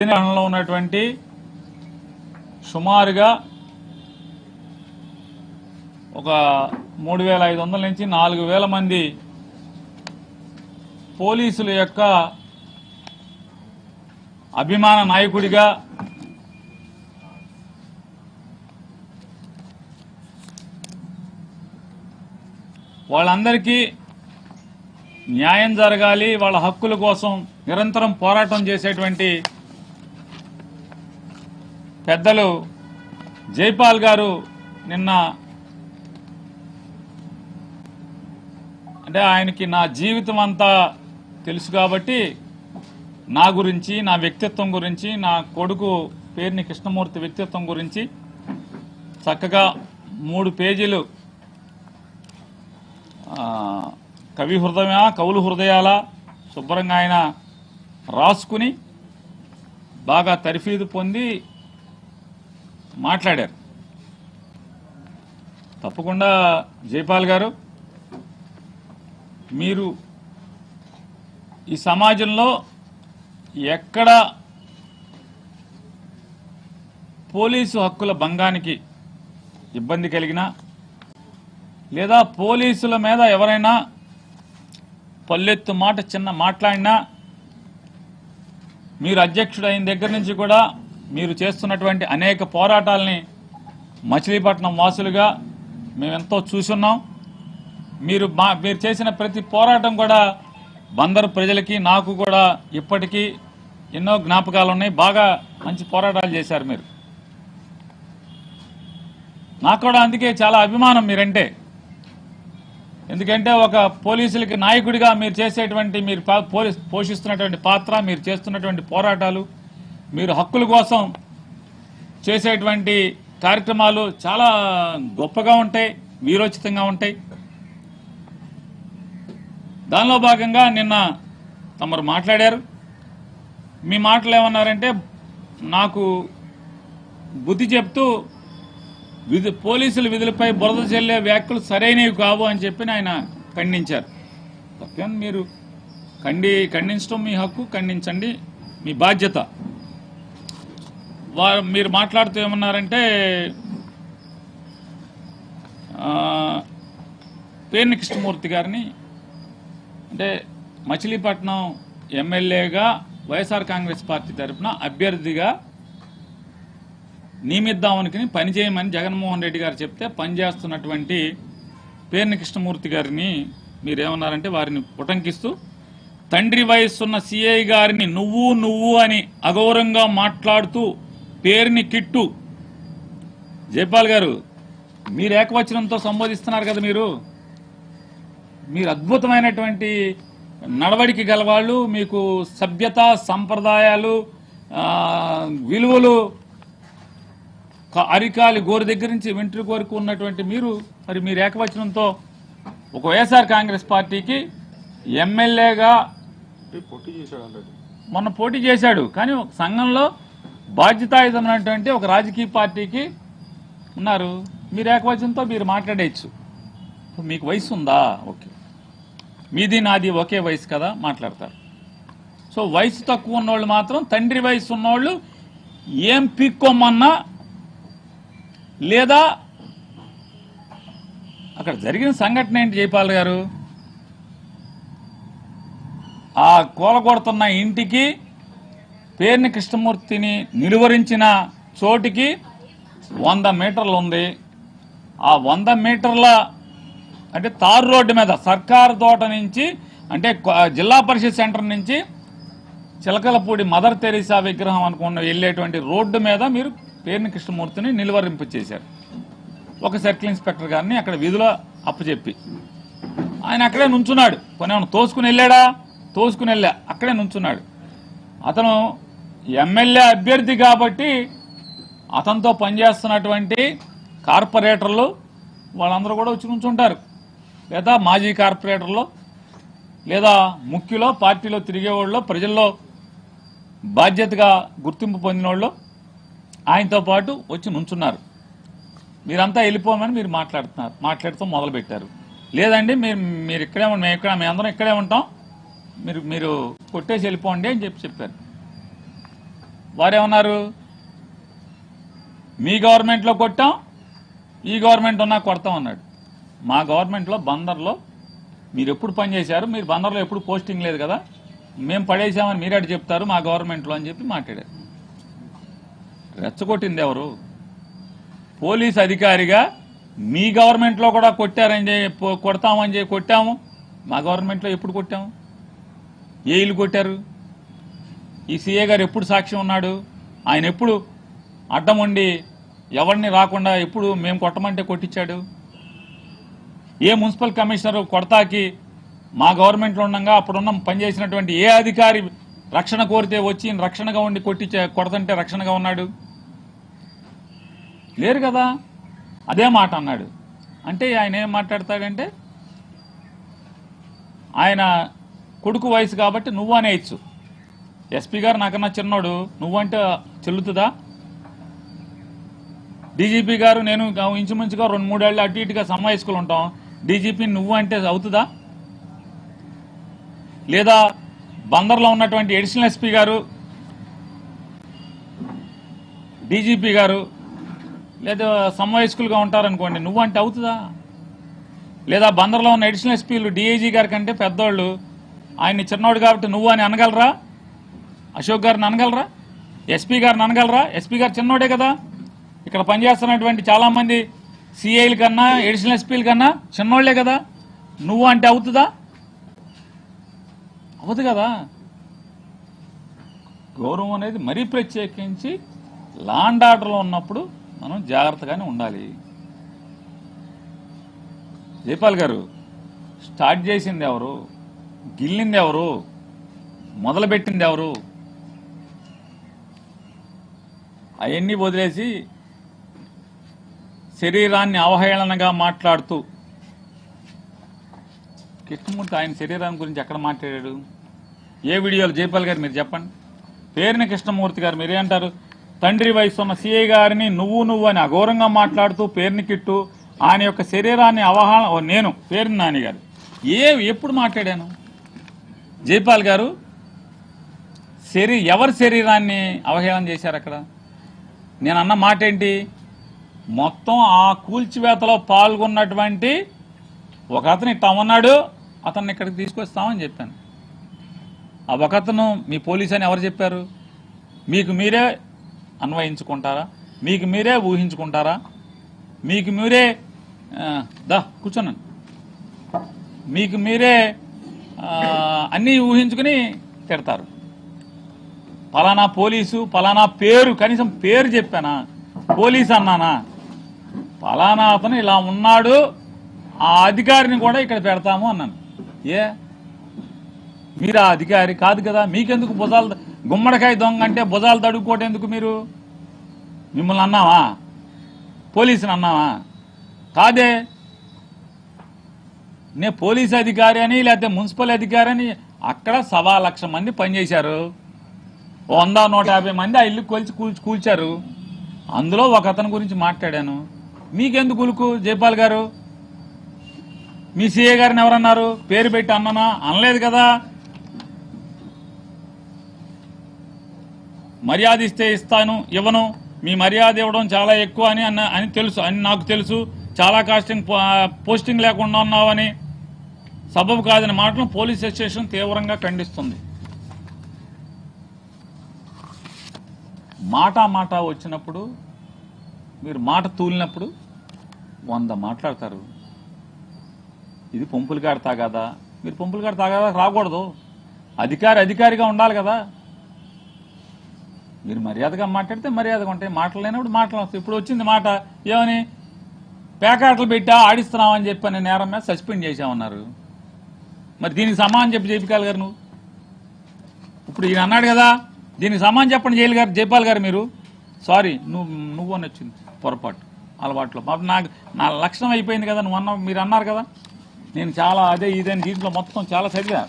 తెలంగాణలో ఉన్నటువంటి సుమారుగా ఒక 3500 నుంచి 4000 మంది పోలీసుల యొక్క అభిమాన నాయకుడిగా వాళ్ళందరికీ న్యాయం జరగాలి, వాళ్ళ హక్కుల కోసం నిరంతరం పోరాటం చేసేటువంటి పెద్దలు జైపాల్ గారు నిన్న అంటే ఆయనకి నా జీవితం అంతా తెలుసు కాబట్టి నా గురించి, నా వ్యక్తిత్వం గురించి, నా కొడుకు పేర్ని కృష్ణమూర్తి వ్యక్తిత్వం గురించి చక్కగా 3 పేజీలు కవి హృదయమా కవులు హృదయాల శుభ్రంగా ఆయన రాసుకుని బాగా తర్ఫీదు పొంది మాట్లాడారు. తప్పకుండా జైపాల్ గారు, మీరు ఈ సమాజంలో ఎక్కడ పోలీసు హక్కుల భంగానికి ఇబ్బంది కలిగినా లేదా పోలీసుల మీద ఎవరైనా పల్లెత్తు మాట చిన్న మాట్లాడినా మీరు అధ్యక్షుడు అయిన దగ్గర నుంచి కూడా మీరు చేస్తున్నటువంటి అనేక పోరాటాలని మచిలీపట్నం వాసులుగా మేమెంతో చూసున్నాం. మీరు చేసిన ప్రతి పోరాటం కూడా బందరు ప్రజలకి, నాకు కూడా ఇప్పటికీ ఎన్నో జ్ఞాపకాలు ఉన్నాయి. బాగా మంచి పోరాటాలు చేశారు మీరు. నాకు కూడా అందుకే చాలా అభిమానం మీరంటే. ఎందుకంటే ఒక పోలీసులకి నాయకుడిగా మీరు చేసేటువంటి, మీరు పోషిస్తున్నటువంటి పాత్ర, మీరు చేస్తున్నటువంటి పోరాటాలు, మీరు హక్కుల కోసం చేసేటువంటి కార్యక్రమాలు చాలా గొప్పగా ఉంటాయి, వీరోచితంగా ఉంటాయి. దానిలో భాగంగా నిన్న తమరు మాట్లాడారు. మీ మాటలు ఏమన్నారంటే, నాకు బుద్ధి చెప్తూ పోలీసుల విధులపై బురద చెల్లే వ్యాఖ్యలు సరైనవి కావు అని చెప్పి ఆయన ఖండించారు. తప్పని మీరు ఖండించడం మీ హక్కు, ఖండించండి, మీ బాధ్యత. మీరు మాట్లాడుతూ ఏమన్నారంటే, పేర్ని కృష్ణమూర్తి గారిని అంటే మచిలీపట్నం ఎమ్మెల్యేగా వైఎస్ఆర్ కాంగ్రెస్ పార్టీ తరఫున అభ్యర్థిగా నియమిద్దామనుకుని పనిచేయమని జగన్మోహన్ రెడ్డి గారు చెప్తే పనిచేస్తున్నటువంటి పేర్ని కృష్ణమూర్తి గారిని మీరేమన్నారంటే, వారిని ఉటంకిస్తూ తండ్రి వయస్సున్న సిఐ గారిని నువ్వు అని అగౌరవంగా మాట్లాడుతూ పేరుని కిట్టు. జైపాల్ గారు, మీరు ఏకవచనంతో సంబోధిస్తున్నారు కదా. మీరు అద్భుతమైనటువంటి నడవడికి గలవాళ్ళు, మీకు సభ్యత, సంప్రదాయాలు, విలువలు అరికాలి గోరు దగ్గర నుంచి వెంట్రుక వరకు ఉన్నటువంటి మీరు ఏకవచనంతో ఒక వైఎస్ఆర్ కాంగ్రెస్ పార్టీకి ఎమ్మెల్యేగా మొన్న పోటీ చేశాడు. కానీ సంఘంలో బాధ్యతాయుతమైనటువంటి ఒక రాజకీయ పార్టీకి ఉన్నారు. మీరు ఏకవచనంతో మీరు మాట్లాడేయచ్చు. మీకు వయసు ఉందా? ఓకే, మీది నాది ఒకే వయసు కదా, మాట్లాడతారు. సో వయసు తక్కువ ఉన్నోళ్ళు మాత్రం, తండ్రి వయసు ఉన్నోళ్ళు ఏం పీక్కోమన్నా లేదా అక్కడ జరిగిన సంఘటన ఏంటి జైపాల్ గారు? ఆ కూలగొడుతున్న ఇంటికి పేర్ని కృష్ణమూర్తిని నిలువరించిన చోటికి 100 మీటర్లు ఉంది. ఆ 100 మీటర్ల అంటే తారు రోడ్డు మీద సర్కారు తోట నుంచి, అంటే జిల్లా పరిషత్ సెంటర్ నుంచి చిలకలపూడి మదర్ తెరీసా విగ్రహం అనుకున్న వెళ్ళేటువంటి రోడ్డు మీద మీరు పేర్ని కృష్ణమూర్తిని నిలువరింపు చేశారు. ఒక సర్కిల్ ఇన్స్పెక్టర్ గారిని అక్కడ విధులో అప్పచెప్పి ఆయన అక్కడే నుంచున్నాడు. కొనేమన్నా తోసుకుని వెళ్ళాడా? తోసుకుని వెళ్ళా, అక్కడే నుంచున్నాడు. అతను ఎమ్మెల్యే అభ్యర్థి కాబట్టి అతనితో పనిచేస్తున్నటువంటి కార్పొరేటర్లు వాళ్ళందరూ కూడా వచ్చి నుంచుంటారు. లేదా మాజీ కార్పొరేటర్లు, లేదా ముఖ్యులో, పార్టీలో తిరిగేవాళ్ళు, ప్రజల్లో బాధ్యతగా గుర్తింపు పొందిన వాళ్ళు ఆయనతో పాటు వచ్చి నుంచున్నారు. మీరంతా వెళ్ళిపోమని మీరు మాట్లాడుతూ మొదలుపెట్టారు. లేదండి మీరు ఇక్కడే మేమందరం ఇక్కడే ఉంటాం, మీరు కొట్టేసి వెళ్ళిపోండి అని చెప్పారు. వారేమన్నారు, మీ గవర్నమెంట్లో కొట్టాం, ఈ గవర్నమెంట్ ఉన్నా కొడతాం అన్నాడు. మా గవర్నమెంట్లో బందర్లో మీరు ఎప్పుడు పనిచేశారు, మీరు బందర్లో ఎప్పుడు పోస్టింగ్ లేదు కదా, మేము పడేసామని మీరేట చెప్తారు మా గవర్నమెంట్లో అని చెప్పి మాట్లాడారు. రెచ్చగొట్టింది ఎవరు? పోలీస్ అధికారిగా మీ గవర్నమెంట్లో కూడా కొట్టారని కొడతామని చెప్పి కొట్టాము, మా గవర్నమెంట్లో ఎప్పుడు కొట్టాము? ఏ ఇల్లు కొట్టారు? ఈ సీఏ గారు ఎప్పుడు సాక్ష్యం ఉన్నాడు? ఆయన ఎప్పుడు అడ్డం ఉండి ఎవరిని రాకుండా ఎప్పుడు మేము కొట్టమంటే కొట్టించాడు? ఏ మున్సిపల్ కమిషనర్ కొడతాకి మా గవర్నమెంట్లో ఉండగా అప్పుడున్న పనిచేసినటువంటి ఏ అధికారి రక్షణ కోరితే వచ్చి రక్షణగా ఉండి కొడతంటే రక్షణగా ఉన్నాడు? లేరు కదా. అదే మాట అన్నాడు. అంటే ఆయన ఏం మాట్లాడతాడంటే, ఆయన కొడుకు వయసు కాబట్టి నువ్వు అనేయచ్చు. ఎస్పీ గారు నాకన్నా చిన్నోడు, నువ్వంటే చెల్లుతుందా? డీజీపీ గారు నేను ఇంచుమించుగా 2-3 ఏళ్ళు అటు ఇటుగా సమావేశకులు ఉంటాం, డీజీపీ నువ్వు అంటే అవుతుందా? లేదా బందర్లో ఉన్నటువంటి అడిషనల్ ఎస్పీ గారు, డీజీపీ గారు లేదా సమవయస్కులుగా ఉంటారనుకోండి, నువ్వంటే అవుతుందా? లేదా బందర్లో ఉన్న అడిషనల్ ఎస్పీలు డిఐజీ గారి కంటే పెద్దోళ్ళు, ఆయన్ని చిన్నోడు కాబట్టి నువ్వు అని అనగలరా? అశోక్ గారిని అనగలరా? ఎస్పీ గారిని అనగలరా? ఎస్పీ గారు చిన్నోడే కదా. ఇక్కడ పనిచేస్తున్నటువంటి చాలామంది సిఐల కన్నా అడిషనల్ ఎస్పీల కన్నా చిన్నోళ్లే కదా. నువ్వు అంటే అవుతుందా? అవదు కదా. గౌరవం అనేది మరీ ప్రత్యేకించి లా అండ్ ఆర్డర్లో ఉన్నప్పుడు మనం జాగ్రత్తగానే ఉండాలి. జైపాల్ గారు స్టార్ట్ చేసింది ఎవరు? గిల్లింది ఎవరు? మొదలుపెట్టింది ఎవరు? అవన్నీ వదిలేసి శరీరాన్ని అవహేళనగా మాట్లాడుతూ, కృష్ణమూర్తి ఆయన శరీరాన్ని గురించి ఎక్కడ మాట్లాడాడు? ఏ వీడియోలు? జైపాల్ గారు మీరు చెప్పండి. పేరుని కృష్ణమూర్తి గారు మీరేంటారు? తండ్రి వయసు ఉన్న సిఐ గారిని నువ్వు అని అఘోరంగా మాట్లాడుతూ పేరుని కిట్టు ఆయన యొక్క శరీరాన్ని అవహేళన, నేను పేరుని నాని గారు ఎప్పుడు మాట్లాడాను? జైపాల్ గారు ఎవరి శరీరాన్ని అవహేళన చేశారు అక్కడ? నేను అన్న మాట ఏంటి? మొత్తం ఆ కూల్చివేతలో పాల్గొన్నటువంటి ఒక అతను ఇట్లా ఉన్నాడు, అతన్ని ఇక్కడికి తీసుకొస్తామని చెప్పాను. ఆ ఒక అతను మీ పోలీసు అని ఎవరు చెప్పారు? మీకు మీరే అన్వయించుకుంటారా? మీకు మీరే ఊహించుకుంటారా? మీకు మీరే కూర్చున్నాను, మీకు మీరే అన్నీ ఊహించుకుని తిడతారు. పలానా పోలీసు, పలానా పేరు, కనీసం పేరు చెప్పానా? పోలీసు అన్నానా? పలానా అతను ఇలా ఉన్నాడు, ఆ అధికారిని కూడా ఇక్కడ పెడతాము అన్నాను. మీరు ఆ అధికారి కాదు కదా, మీకెందుకు భుజాలు, గుమ్మడికాయ దొంగ అంటే భుజాలు తడుక్కోవటం ఎందుకు? మిమ్మల్ని అన్నావా? పోలీసుని అన్నావా? కాదే. నేను పోలీసు అధికారి అని లేకపోతే మున్సిపల్ అధికారి అని అక్కడ 1,00,000 మంది పనిచేశారు. 100-150 మంది ఆ ఇల్లు కూల్చారు. అందులో ఒక అతని గురించి మాట్లాడాను. మీకెందుకు ఉలుకు? జైపాల్ గారు మీ సిఏ గారిని ఎవరన్నారు? పేరు పెట్టి అన్నానా? అనలేదు కదా. మర్యాద ఇస్తే ఇస్తాను, ఇవ్వను. మీ మర్యాద ఇవ్వడం చాలా ఎక్కువ అని తెలుసు, అని నాకు తెలుసు. చాలా పోస్టింగ్ లేకుండా ఉన్నావని, సబబు కాదని మాటలు పోలీస్ స్టేషన్ తీవ్రంగా ఖండిస్తుంది. మాట వచ్చినప్పుడు, మీరు మాట తూలినప్పుడు 100 మాట్లాడతారు. ఇది పొంపులగాడు తాగాదా? మీరు పొంపులగాడు తాగాదా రాకూడదు. అధికారిగా ఉండాలి కదా. మీరు మర్యాదగా మాట్లాడితే మర్యాదగా ఉంటాయి, మాటలు లేనప్పుడు మాటలు వస్తాయి. ఇప్పుడు వచ్చింది మాట ఏమని? పేకాటలు పెట్టా ఆడిస్తున్నామని చెప్పని నేరం మీద సస్పెండ్ చేశామన్నారు. మరి దీనికి సమానం చెప్పి జైపాల్ గారు నువ్వు ఇప్పుడు ఈయన అన్నాడు కదా, దీనికి సమానం చెప్పండి జైపాల్ గారు మీరు. సారీ, నువ్వు అని వచ్చింది పొరపాటు అలవాట్లో. నా లక్షణం అయిపోయింది కదా. మీరు అన్నారు కదా, నేను చాలా అదే ఇదని దీంట్లో మొత్తం చాలా చదివా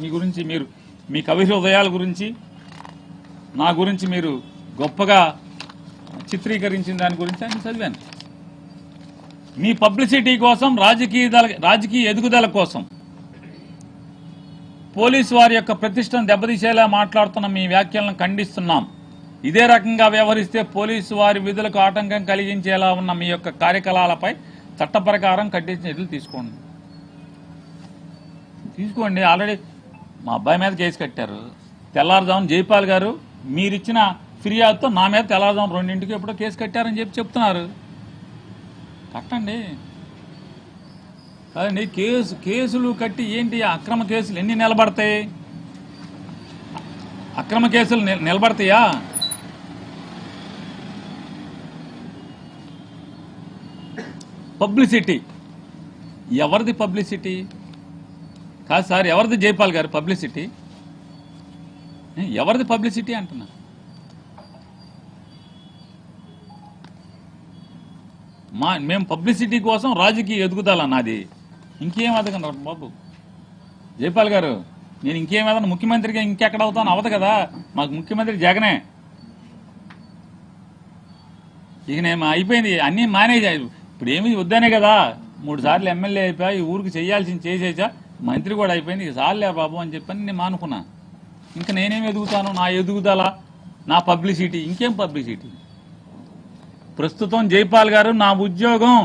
మీ గురించి, మీరు మీ కవి హృదయాల గురించి, నా గురించి మీరు గొప్పగా చిత్రీకరించిన దాని గురించి అని చదివాను. మీ పబ్లిసిటీ కోసం, రాజకీయ ఎదుగుదల కోసం పోలీసు వారి యొక్క ప్రతిష్టను దెబ్బతీసేలా మాట్లాడుతున్న మీ వ్యాఖ్యలను ఖండిస్తున్నాం. ఇదే రకంగా వ్యవహరిస్తే పోలీసు వారి విధులకు ఆటంకం కలిగించేలా ఉన్న మీ యొక్క కార్యకలాపాలపై చట్ట ప్రకారం కఠిన చర్యలు తీసుకోండి. ఆల్రెడీ మా అబ్బాయి మీద కేసు కట్టారు. తెల్లారుజామున జైపాల్ గారు మీరిచ్చిన ఫిర్యాదుతో నా మీద తెల్లారుజామున 2ంటికి ఎప్పుడో కేసు కట్టారని చెప్తున్నారు. కట్టండి కాదండి. కేసులు కట్టి ఏంటి అక్రమ కేసులు ఎన్ని నిలబడతాయి? అక్రమ కేసులు నిలబడతాయా? పబ్లిసిటీ ఎవరిది? పబ్లిసిటీ కాదు సార్, ఎవరిది? జైపాల్ గారు పబ్లిసిటీ ఎవరిది? పబ్లిసిటీ అంటున్నా. మేము పబ్లిసిటీ కోసం రాజకీయ ఎదుగుదల నాది. ఇంకేం ఎదగండి బాబు. జైపాల్ గారు, నేను ఇంకేం ఎదగను. ముఖ్యమంత్రిగా ఇంకెక్కడ అవుతాను? అవదు కదా, మాకు ముఖ్యమంత్రి జగనే. ఇక నేను అయిపోయింది, అన్నీ మానేజాయి. ఇప్పుడు ఏమి వద్దనే కదా, 3 సార్లు ఎమ్మెల్యే అయిపోయా, ఈ ఊరికి చేయాల్సింది చేసేసా, మంత్రి కూడా అయిపోయింది, ఇక చాలులే బాబు అని చెప్పని నేను మానుకున్నా. ఇంకా నేనేమి ఎదుగుతాను? నా ఎదుగుదల, నా పబ్లిసిటీ, ఇంకేం పబ్లిసిటీ? ప్రస్తుతం జైపాల్ గారు, నా ఉద్యోగం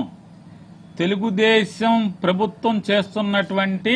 తెలుగుదేశం ప్రభుత్వం చేస్తున్నటువంటి